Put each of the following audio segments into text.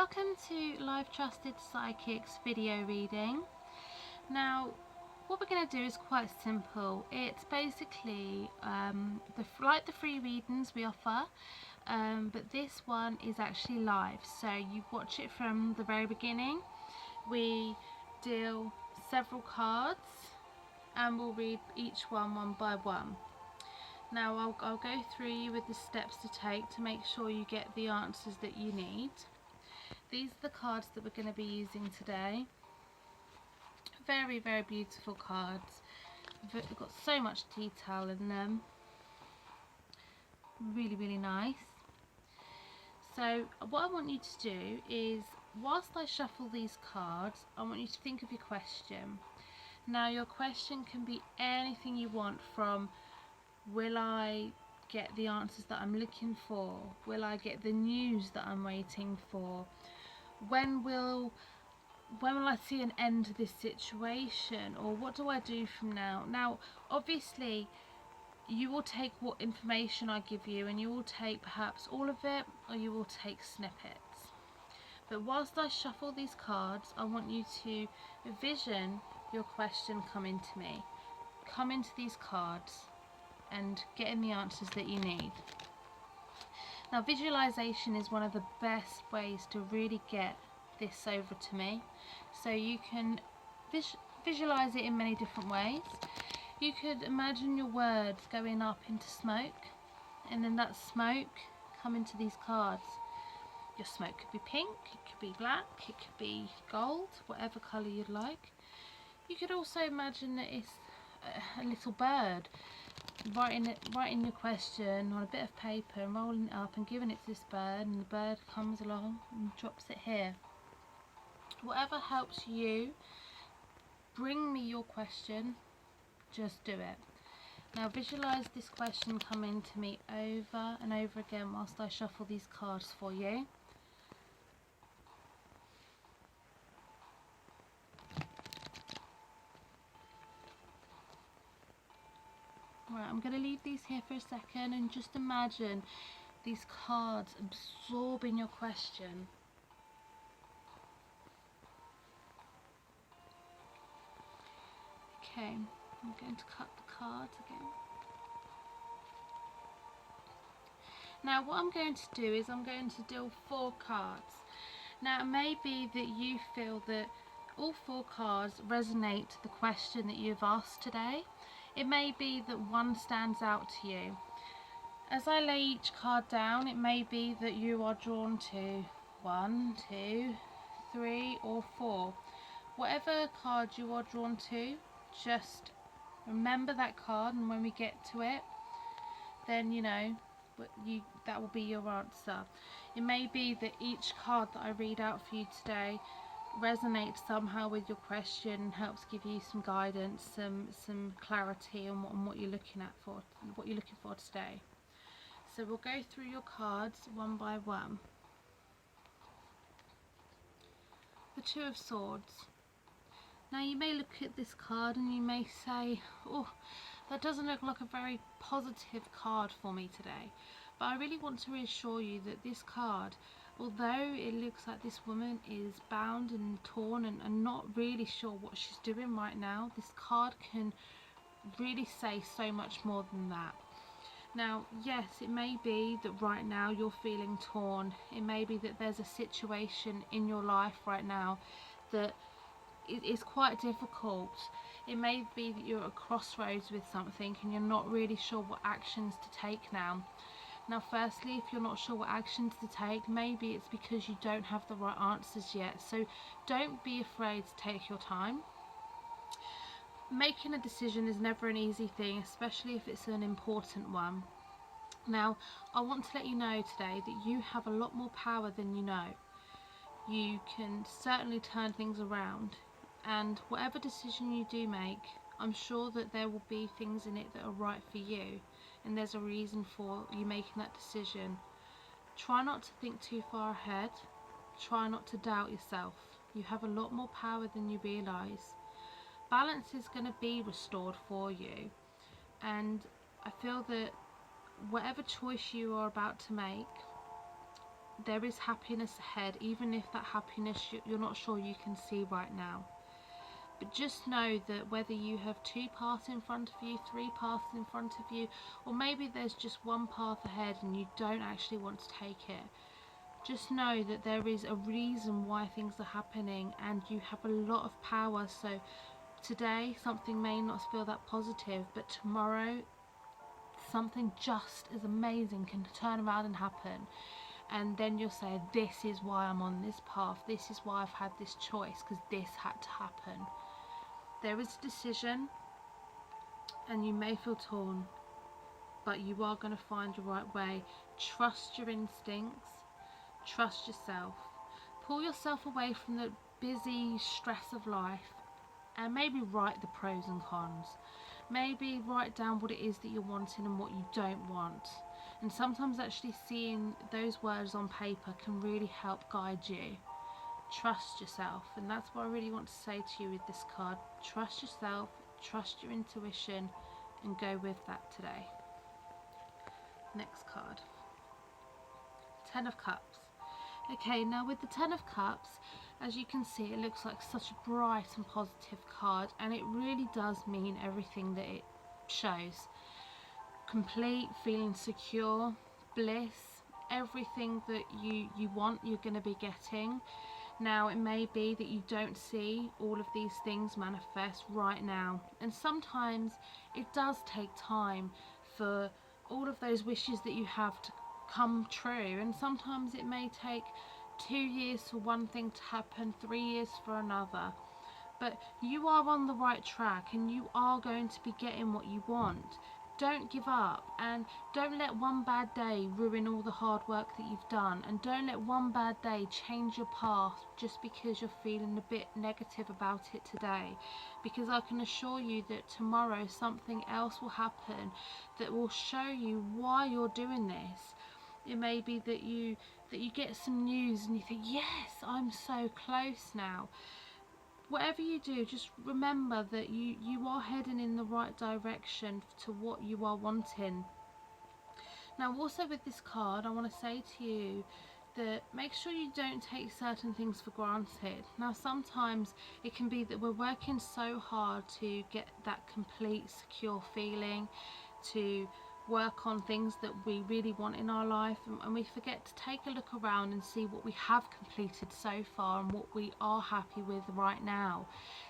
Welcome to Live Trusted Psychics video reading. Now, what we're going to do is quite simple. It's basically like the free readings we offer, but this one is actually live. So you watch it from the very beginning. We deal several cards and we'll read each one by one. Now I'll go through you with the steps to take to make sure you get the answers that you need. These are the cards that we're going to be using today. Very, very beautiful cards. They've got so much detail in them. Really, really nice. So what I want you to do is, whilst I shuffle these cards, I want you to think of your question. Now your question can be anything you want, from will I get the answers that I'm looking for? Will I get the news that I'm waiting for? When will I see an end to this situation? Or what do I do from now? Now, obviously, you will take what information I give you, and you will take perhaps all of it, or you will take snippets. But whilst I shuffle these cards, I want you to envision your question coming to me. Come into these cards and getting the answers that you need. Now, visualization is one of the best ways to really get this over to me. So you can visualize it in many different ways. You could imagine your words going up into smoke, and then that smoke come into these cards. Your smoke could be pink, it could be black, it could be gold, whatever colour you'd like. You could also imagine that it's a little bird writing your question on a bit of paper and rolling it up and giving it to this bird, and the bird comes along and drops it here. Whatever helps you bring me your question, just do it. Now visualize this question coming to me over and over again whilst I shuffle these cards for you. Right, I'm going to leave these here for a second and just imagine these cards absorbing your question. Okay, I'm going to cut the cards again. Now what I'm going to do is I'm going to deal 4 cards. Now it may be that you feel that all 4 cards resonate to the question that you've asked today. It may be that one stands out to you. As I lay each card down, it may be that you are drawn to 1, 2, 3 or 4. Whatever card you are drawn to, just remember that card, and when we get to it, then you know that will be your answer. It may be that each card that I read out for you today resonates somehow with your question, helps give you some guidance, some clarity on what you're looking for today. So we'll go through your cards one by one. The 2 of Swords. Now you may look at this card and you may say, oh, that doesn't look like a very positive card for me today. But I really want to reassure you that this card, although it looks like this woman is bound and torn and not really sure what she's doing right now, this card can really say so much more than that. Now, yes, it may be that right now you're feeling torn. It may be that there's a situation in your life right now that is quite difficult. It may be that you're at a crossroads with something and you're not really sure what actions to take now. Now firstly, if you're not sure what actions to take, maybe it's because you don't have the right answers yet. So don't be afraid to take your time. Making a decision is never an easy thing, especially if it's an important one. Now, I want to let you know today that you have a lot more power than you know. You can certainly turn things around, and whatever decision you do make, I'm sure that there will be things in it that are right for you, and there's a reason for you making that decision. Try not to think too far ahead. Try not to doubt yourself. You have a lot more power than you realise. Balance is going to be restored for you, and I feel that whatever choice you are about to make, there is happiness ahead, even if that happiness you're not sure you can see right now. But just know that whether you have 2 paths in front of you, 3 paths in front of you, or maybe there's just one path ahead and you don't actually want to take it, just know that there is a reason why things are happening, and you have a lot of power. So today something may not feel that positive, but tomorrow something just as amazing can turn around and happen. And then you'll say, this is why I'm on this path, this is why I've had this choice, because this had to happen. There is a decision, and you may feel torn, but you are going to find your right way. Trust your instincts, trust yourself. Pull yourself away from the busy stress of life, and maybe write the pros and cons. Maybe write down what it is that you're wanting and what you don't want. And sometimes actually seeing those words on paper can really help guide you. Trust yourself, and that's what I really want to say to you with this card. Trust yourself, trust your intuition, and go with that today. Next card, 10 of Cups. Okay, now with the 10 of Cups, as you can see, it looks like such a bright and positive card, and it really does mean everything that it shows. Complete, feeling secure, bliss, everything that you want, you're going to be getting. Now, it may be that you don't see all of these things manifest right now, and sometimes it does take time for all of those wishes that you have to come true, and sometimes it may take 2 years for one thing to happen, 3 years for another. But you are on the right track, and you are going to be getting what you want. Don't give up, and don't let one bad day ruin all the hard work that you've done, and don't let one bad day change your path just because you're feeling a bit negative about it today, because I can assure you that tomorrow something else will happen that will show you why you're doing this. It may be that you get some news and you think, yes, I'm so close now. Whatever you do, just remember that you are heading in the right direction to what you are wanting. Now, also with this card, I want to say to you that make sure you don't take certain things for granted. Now, sometimes it can be that we're working so hard to get that complete secure feeling, to work on things that we really want in our life, and we forget to take a look around and see what we have completed so far and what we are happy with right now.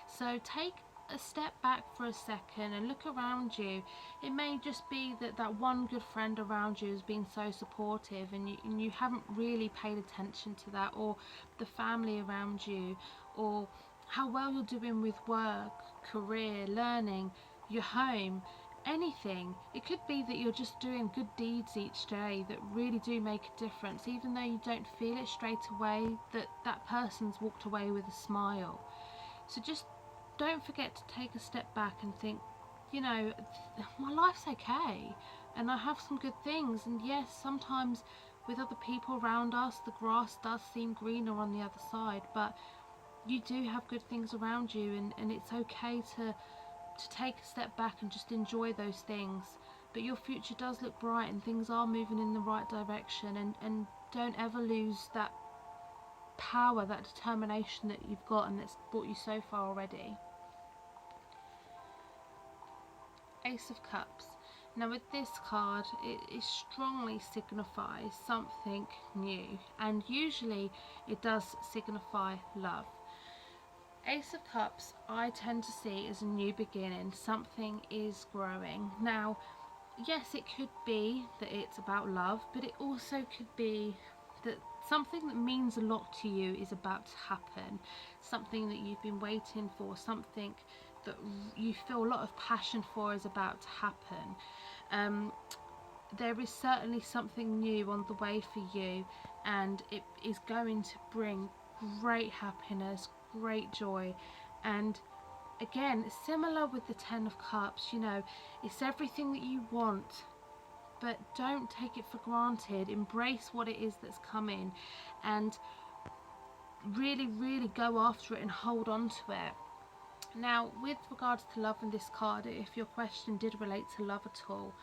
So take a step back for a second and look around you. It may just be that that one good friend around you has been so supportive, and you haven't really paid attention to that, or the family around you, or how well you're doing with work, career, learning, your home. Anything. It could be that you're just doing good deeds each day that really do make a difference, even though you don't feel it straight away, that person's walked away with a smile. So just don't forget to take a step back and think, you know, my life's okay, and I have some good things. And yes, sometimes with other people around us, the grass does seem greener on the other side, but you do have good things around you, and it's okay to take a step back and just enjoy those things. But your future does look bright, and things are moving in the right direction, and don't ever lose that power, that determination that you've got and that's brought you so far already. Ace of Cups. Now with this card, it strongly signifies something new, and usually it does signify love. Ace of Cups, I tend to see as a new beginning. Something is growing. Now, yes, it could be that it's about love, but it also could be that something that means a lot to you is about to happen. Something that you've been waiting for, something that you feel a lot of passion for is about to happen. There is certainly something new on the way for you, and it is going to bring great happiness, great joy. And again, similar with the 10 of Cups, you know, it's everything that you want, but don't take it for granted. Embrace what it is that's coming, and really go after it and hold on to it. Now, with regards to love in this card, if your question did relate to love at all,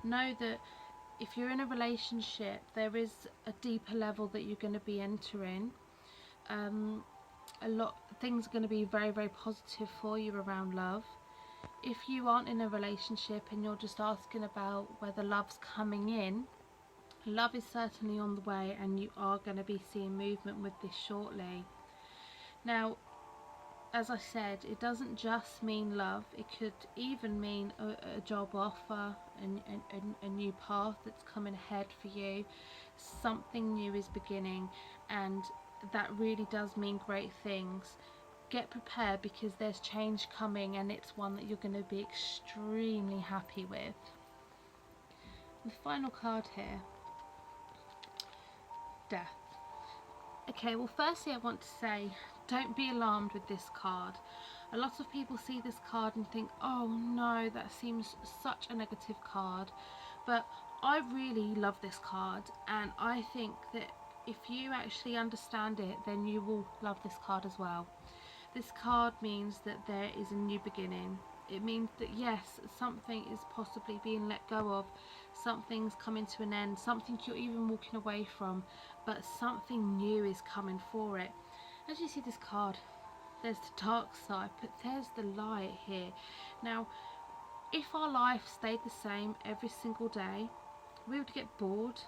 know that if you're in a relationship, there is a deeper level that you're going to be entering. Things are going to be very, very positive for you around love. If you aren't in a relationship and you're just asking about whether love's coming in, love is certainly on the way, and you are going to be seeing movement with this shortly. Now, as I said, it doesn't just mean love. It could even mean a job offer, a new path that's coming ahead for you. Something new is beginning, and that really does mean great things. Get prepared, because there's change coming, and it's one that you're going to be extremely happy with. The final card here, Death. Okay, well, firstly I want to say, don't be alarmed with this card. A lot of people see this card and think, oh no, that seems such a negative card. But I really love this card, and I think that if you actually understand it, then you will love this card as well. This card means that there is a new beginning. It means that yes, something is possibly being let go of, something's coming to an end, something you're even walking away from, but something new is coming for it. As you see this card, there's the dark side, but there's the light here. Now, if our life stayed the same every single day, we would get bored,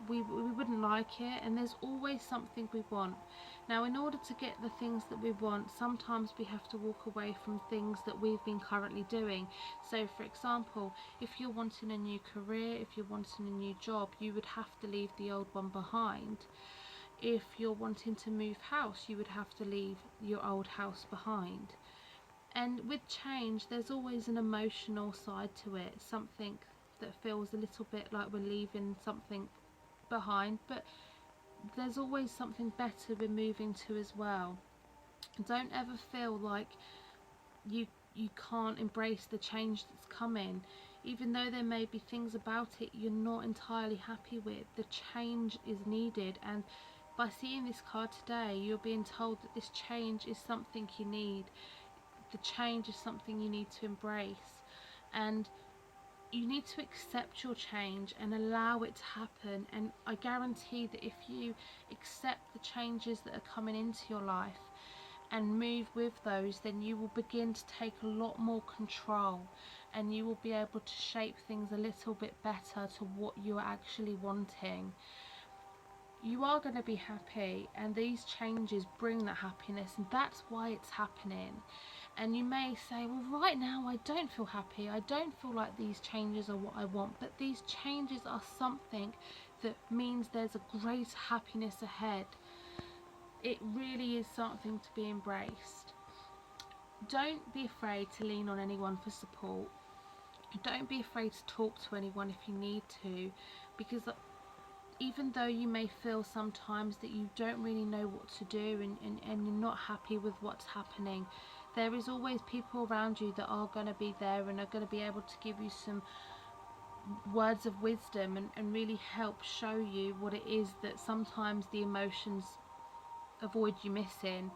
we wouldn't like it, and there's always something we want. Now, in order to get the things that we want, sometimes we have to walk away from things that we've been currently doing. So for example, if you're wanting a new career, if you're wanting a new job, you would have to leave the old one behind. If you're wanting to move house, you would have to leave your old house behind. And with change, there's always an emotional side to it, something that feels a little bit like we're leaving something behind, but there's always something better we're moving to as well. Don't ever feel like you can't embrace the change that's coming. Even though there may be things about it you're not entirely happy with, the change is needed, and by seeing this card today, you're being told that this change is something you need. The change is something you need to embrace, and you need to accept your change and allow it to happen. And I guarantee that if you accept the changes that are coming into your life and move with those, then you will begin to take a lot more control, and you will be able to shape things a little bit better to what you're actually wanting. You are going to be happy, and these changes bring that happiness, and that's why it's happening. And you may say, well, right now I don't feel happy, I don't feel like these changes are what I want, but these changes are something that means there's a great happiness ahead. It really is something to be embraced. Don't be afraid to lean on anyone for support. Don't be afraid to talk to anyone if you need to, because even though you may feel sometimes that you don't really know what to do, and you're not happy with what's happening, there is always people around you that are going to be there and are going to be able to give you some words of wisdom, and really help show you what it is that sometimes the emotions avoid you missing.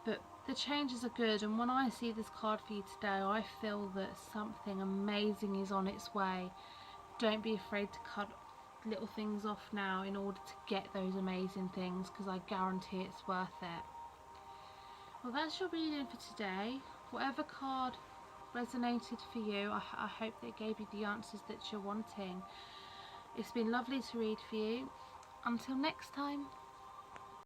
But the changes are good, and when I see this card for you today, I feel that something amazing is on its way. Don't be afraid to cut little things off now in order to get those amazing things, because I guarantee it's worth it. Well, that's your reading for today. Whatever card resonated for you, I hope that it gave you the answers that you're wanting. It's been lovely to read for you. Until next time.